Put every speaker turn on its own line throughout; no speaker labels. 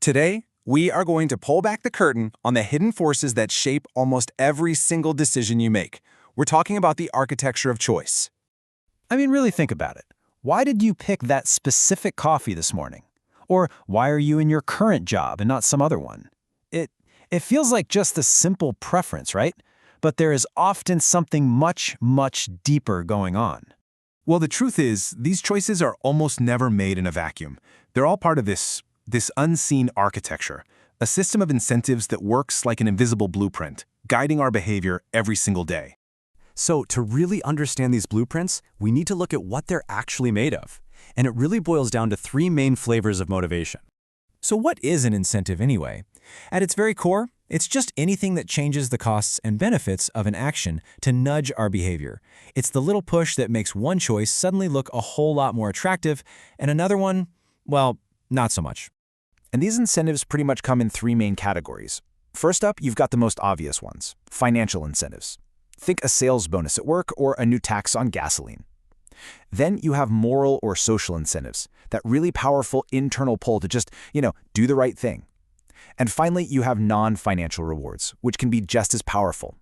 Today, we are going to pull back the curtain on the hidden forces that shape almost every single decision you make. We're talking about the architecture of choice.
I mean, really think about it. Why did you pick that specific coffee this morning? Or why are you in your current job and not some other one? It feels like just a simple preference, right? But there is often something much, much deeper going on.
Well, the truth is, these choices are almost never made in a vacuum. They're all part of this unseen architecture, a system of incentives that works like an invisible blueprint, guiding our behavior every single day.
So to really understand these blueprints, we need to look at what they're actually made of. And it really boils down to three main flavors of motivation.
So what is an incentive anyway? At its very core, it's just anything that changes the costs and benefits of an action to nudge our behavior. It's the little push that makes one choice suddenly look a whole lot more attractive and another one, well, not so much.
And these incentives pretty much come in three main categories. First up, you've got the most obvious ones, financial incentives. Think a sales bonus at work or a new tax on gasoline. Then you have moral or social incentives, that really powerful internal pull to just, do the right thing. And finally, you have non-financial rewards, which can be just as powerful.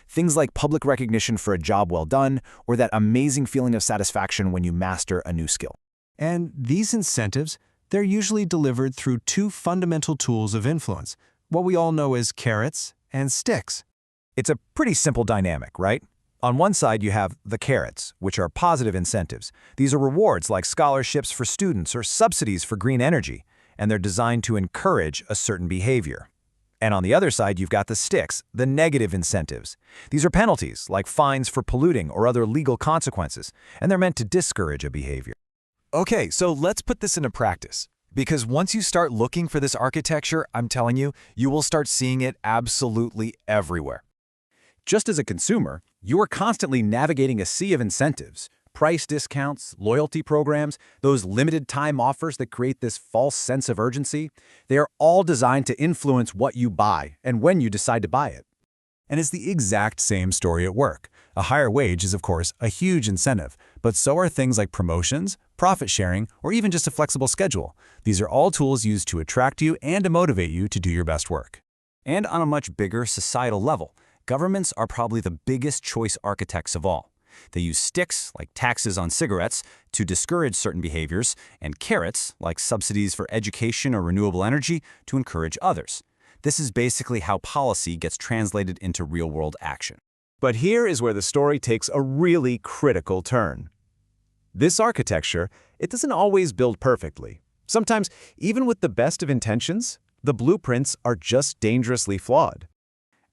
Things like public recognition for a job well done, or that amazing feeling of satisfaction when you master a new skill.
And these incentives, they're usually delivered through two fundamental tools of influence, what we all know as carrots and sticks.
It's a pretty simple dynamic, right? On one side, you have the carrots, which are positive incentives. These are rewards like scholarships for students or subsidies for green energy, and they're designed to encourage a certain behavior. And on the other side, you've got the sticks, the negative incentives. These are penalties, like fines for polluting or other legal consequences, and they're meant to discourage a behavior.
Okay, so let's put this into practice. Because once you start looking for this architecture, I'm telling you, you will start seeing it absolutely everywhere.
Just as a consumer, you are constantly navigating a sea of incentives, price discounts, loyalty programs, those limited time offers that create this false sense of urgency. They are all designed to influence what you buy and when you decide to buy it.
And it's the exact same story at work. A higher wage is, of course, a huge incentive, but so are things like promotions, profit sharing, or even just a flexible schedule. These are all tools used to attract you and to motivate you to do your best work.
And on a much bigger societal level, governments are probably the biggest choice architects of all. They use sticks, like taxes on cigarettes, to discourage certain behaviors, and carrots, like subsidies for education or renewable energy, to encourage others. This is basically how policy gets translated into real-world action.
But here is where the story takes a really critical turn. This architecture, it doesn't always build perfectly. Sometimes, even with the best of intentions, the blueprints are just dangerously flawed.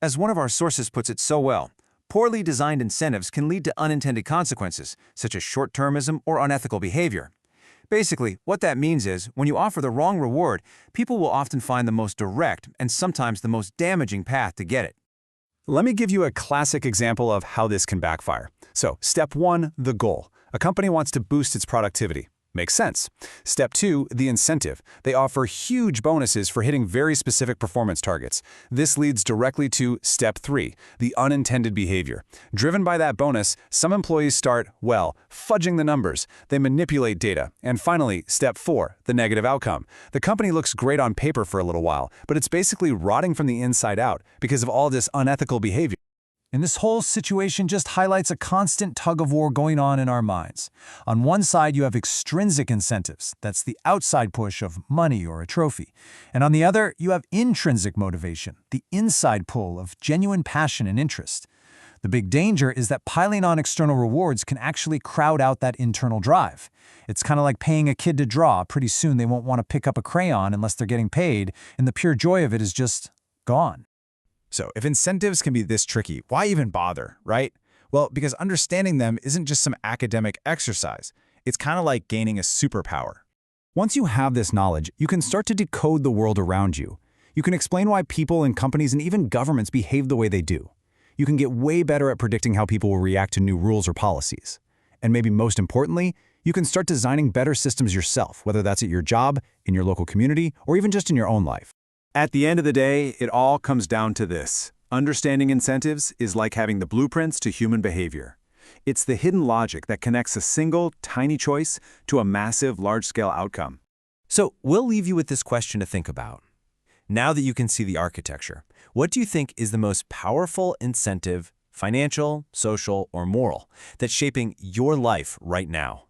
As one of our sources puts it so well, poorly designed incentives can lead to unintended consequences, such as short-termism or unethical behavior. Basically, what that means is, when you offer the wrong reward, people will often find the most direct and sometimes the most damaging path to get it.
Let me give you a classic example of how this can backfire. So, step 1, the goal. A company wants to boost its productivity. Makes sense. Step 2, the incentive. They offer huge bonuses for hitting very specific performance targets. This leads directly to step 3, the unintended behavior. Driven by that bonus, some employees start, fudging the numbers. They manipulate data. And finally, step 4, the negative outcome. The company looks great on paper for a little while, but it's basically rotting from the inside out because of all this unethical behavior.
And this whole situation just highlights a constant tug-of-war going on in our minds. On one side, you have extrinsic incentives. That's the outside push of money or a trophy. And on the other, you have intrinsic motivation, the inside pull of genuine passion and interest. The big danger is that piling on external rewards can actually crowd out that internal drive. It's kind of like paying a kid to draw. Pretty soon they won't want to pick up a crayon unless they're getting paid, and the pure joy of it is just gone.
So if incentives can be this tricky, why even bother, right? Well, because understanding them isn't just some academic exercise. It's kind of like gaining a superpower.
Once you have this knowledge, you can start to decode the world around you. You can explain why people and companies and even governments behave the way they do. You can get way better at predicting how people will react to new rules or policies. And maybe most importantly, you can start designing better systems yourself, whether that's at your job, in your local community, or even just in your own life.
At the end of the day, it all comes down to this. Understanding incentives is like having the blueprints to human behavior. It's the hidden logic that connects a single, tiny choice to a massive, large-scale outcome.
So we'll leave you with this question to think about.
Now that you can see the architecture, what do you think is the most powerful incentive, financial, social, or moral, that's shaping your life right now?